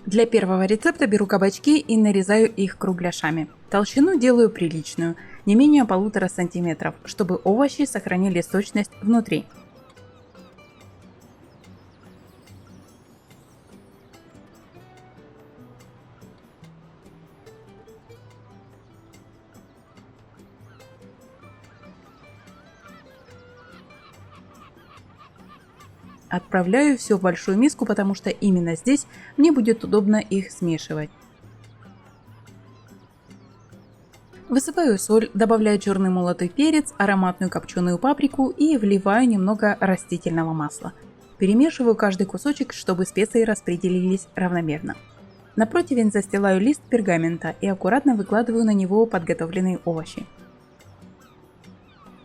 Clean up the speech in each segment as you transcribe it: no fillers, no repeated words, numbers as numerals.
Для первого рецепта беру кабачки и нарезаю их кругляшами. Толщину делаю приличную, не менее 1,5 см, чтобы овощи сохранили сочность внутри. Отправляю все в большую миску, потому что именно здесь мне будет удобно их смешивать. Высыпаю соль, добавляю черный молотый перец, ароматную копченую паприку и вливаю немного растительного масла. Перемешиваю каждый кусочек, чтобы специи распределились равномерно. На противень застилаю лист пергамента и аккуратно выкладываю на него подготовленные овощи.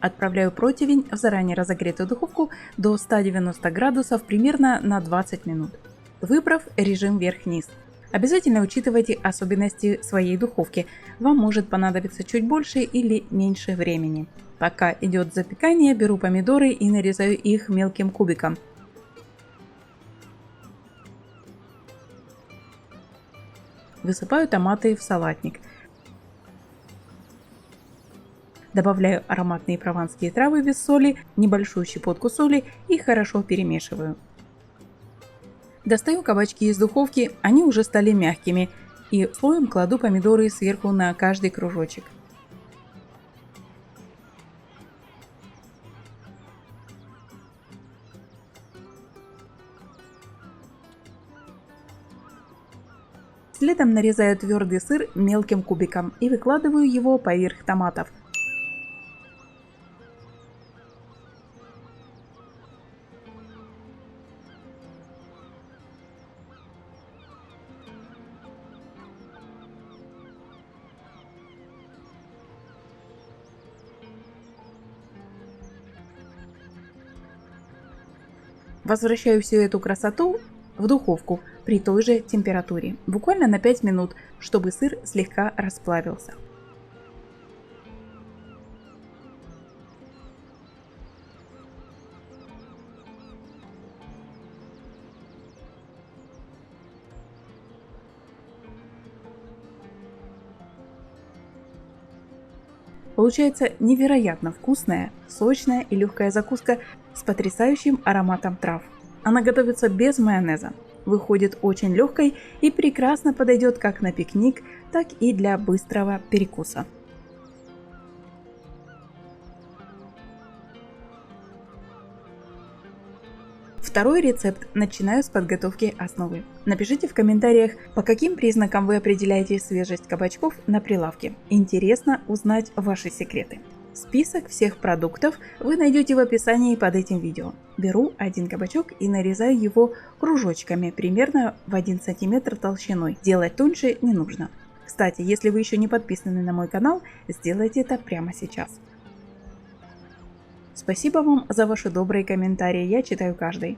Отправляю противень в заранее разогретую духовку до 190 градусов примерно на 20 минут, выбрав режим вверх-вниз. Обязательно учитывайте особенности своей духовки, вам может понадобиться чуть больше или меньше времени. Пока идет запекание, беру помидоры и нарезаю их мелким кубиком. Высыпаю томаты в салатник. Добавляю ароматные прованские травы без соли, небольшую щепотку соли и хорошо перемешиваю. Достаю кабачки из духовки, они уже стали мягкими, и слоем кладу помидоры сверху на каждый кружочек. Следом нарезаю твердый сыр мелким кубиком и выкладываю его поверх томатов. Возвращаю всю эту красоту в духовку при той же температуре, буквально на 5 минут, чтобы сыр слегка расплавился. Получается невероятно вкусная, сочная и легкая закуска с потрясающим ароматом трав. Она готовится без майонеза, выходит очень легкой и прекрасно подойдет как на пикник, так и для быстрого перекуса. Второй рецепт начинаю с подготовки основы. Напишите в комментариях, по каким признакам вы определяете свежесть кабачков на прилавке. Интересно узнать ваши секреты. Список всех продуктов вы найдете в описании под этим видео. Беру один кабачок и нарезаю его кружочками примерно в 1 см толщиной. Делать тоньше не нужно. Кстати, если вы еще не подписаны на мой канал, сделайте это прямо сейчас. Спасибо вам за ваши добрые комментарии, я читаю каждый.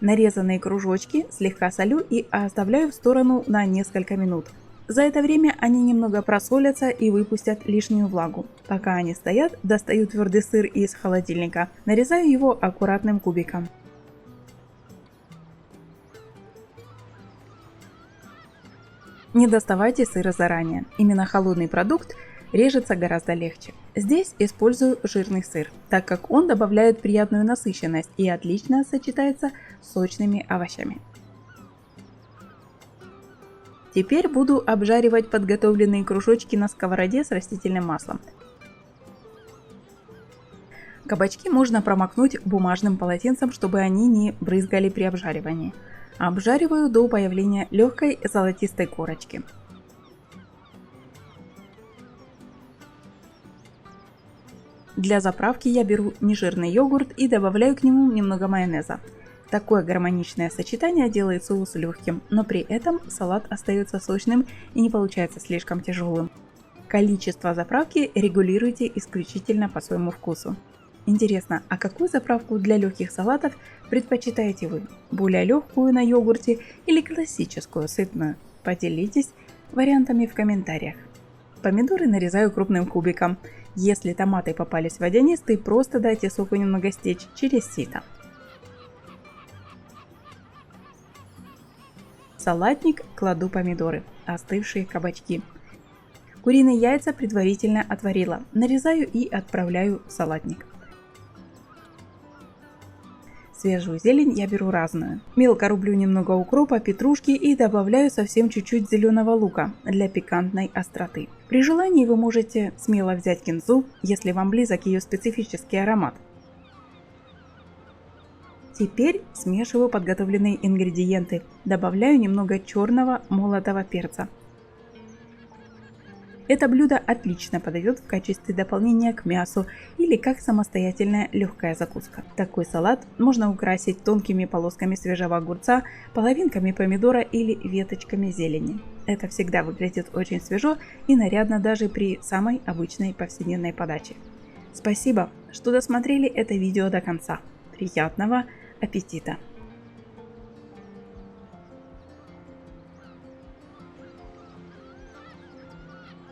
Нарезанные кружочки слегка солю и оставляю в сторону на несколько минут. За это время они немного просолятся и выпустят лишнюю влагу. Пока они стоят, достаю твердый сыр из холодильника, нарезаю его аккуратным кубиком. Не доставайте сыра заранее, именно холодный продукт режется гораздо легче. Здесь использую жирный сыр, так как он добавляет приятную насыщенность и отлично сочетается с сочными овощами. Теперь буду обжаривать подготовленные кружочки на сковороде с растительным маслом. Кабачки можно промокнуть бумажным полотенцем, чтобы они не брызгали при обжаривании. Обжариваю до появления легкой золотистой корочки. Для заправки я беру нежирный йогурт и добавляю к нему немного майонеза. Такое гармоничное сочетание делает соус легким, но при этом салат остается сочным и не получается слишком тяжелым. Количество заправки регулируйте исключительно по своему вкусу. Интересно, а какую заправку для легких салатов предпочитаете вы? Более легкую на йогурте или классическую сытную? Поделитесь вариантами в комментариях. Помидоры нарезаю крупным кубиком. Если томаты попались водянистые, просто дайте соку немного стечь через сито. салатник кладу помидоры, остывшие кабачки. Куриные яйца предварительно отварила, нарезаю и отправляю в салатник. Свежую зелень я беру разную. Мелко рублю немного укропа, петрушки и добавляю совсем чуть-чуть зеленого лука для пикантной остроты. При желании вы можете смело взять кинзу, если вам близок ее специфический аромат. Теперь смешиваю подготовленные ингредиенты. Добавляю немного черного молотого перца. Это блюдо отлично подойдет в качестве дополнения к мясу или как самостоятельная легкая закуска. Такой салат можно украсить тонкими полосками свежего огурца, половинками помидора или веточками зелени. Это всегда выглядит очень свежо и нарядно даже при самой обычной повседневной подаче. Спасибо, что досмотрели это видео до конца. Приятного аппетита!